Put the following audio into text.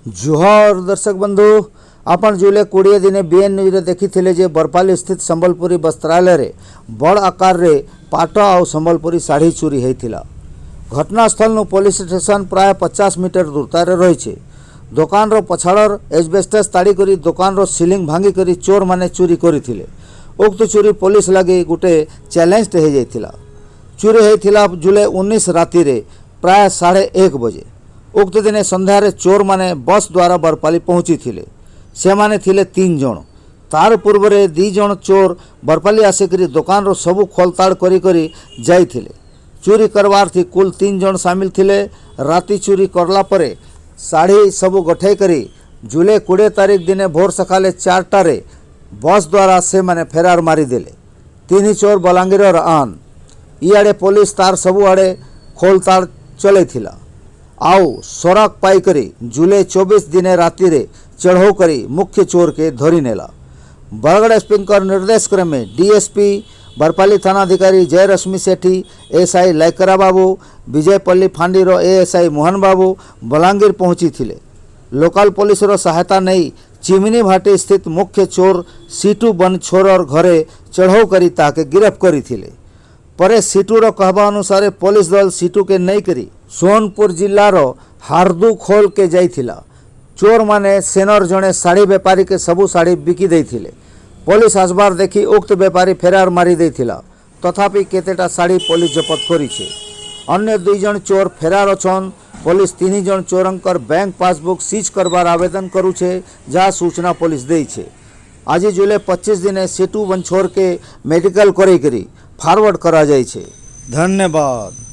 जोहार दर्शक बंधु आपण जुले 20 दिन बीएन न्यूज देखी जे बरपाली स्थित संबलपुरी वस्त्रालय रे बड़ आकार रे पाट आ संबलपुरी साड़ी चोरी होता। घटनास्थल पुलिस स्टेशन प्राय 50 मीटर दूरतार रही। दुकान रो पछाड़र एजबेस्टस ताड़ी करी दुकान रो सीलिंग भांगी करी चोर माने चोरी करथिले। उक्त चोरी पुलिस लगे गोटे चैलेंज हो जाइथिला। चोरी होता जुलाई 19 राति रे प्राय 1:30 बजे। उक्त दिन संध्यारे चोर माने बस द्वारा बरपाली पहुँची थिले। से माने थिले 3 जन। तार पूर्व रे 2 जन चोर बरपाली आसिकरी दुकान रो सबु खोलताड़ करी करी जाइथिले। चोरी करवार थी कुल 3 जन शामिल थिले। राति चोरी करला परे साड़ी सबु गठे करी जुलाई 20 तारीख दिन भोर सकाले 4टा रे बस द्वारा से माने फेरार मारी देले। 3 चोर बलांगीर आन इआड़े पुलिस तार सबु आड़े खोलताड़ चले थिला। आउ सड़क पाई करी जुलाई 24 दिन राति रे चढ़ाऊ करी मुख्य चोर के धरी नेला। बरगढ़ एसपी निर्देश क्रमे डीएसपी बरपाली थानाधिकारी जयरश्मि सेठी, एसआई लाइकरा बाबू, विजयपल्ली फांडीरो एएसआई मोहन बाबू बलांगीर पहुंची थिले। लोकल पुलिस रो सहायता नहीं चिमनी भाटी स्थित मुख्य चोर सीटू बन छोरर घरे चढ़ाऊ करी ताके गिरफ्त करी थिले। परे सीटू रो कहबा अनुसार पुलिस दल सीटू के नहीं करी सोनपुर जिल्लार हार्दू खोल के जाइथिला। चोर माने सेनर जड़े साड़ी बेपारी के सबू साड़ी बिकी देथिले। पुलिस आसबार देखी उक्त बेपारी फेरार मारी देथिला। तथापि केतेटा साड़ी पुलिस जपत करिछे। अन्य 2 जन चोर फेरार अछन। पुलिस 3 जन चोरंकर बैंक पासबुक सीज करबार आवेदन करुछे, जहा सूचना पुलिस देइछे। आज जुलाई 25 दिन सीटू बन छोर के मेडिकल करी फॉरवर्ड करा जाइछे। धन्यवाद।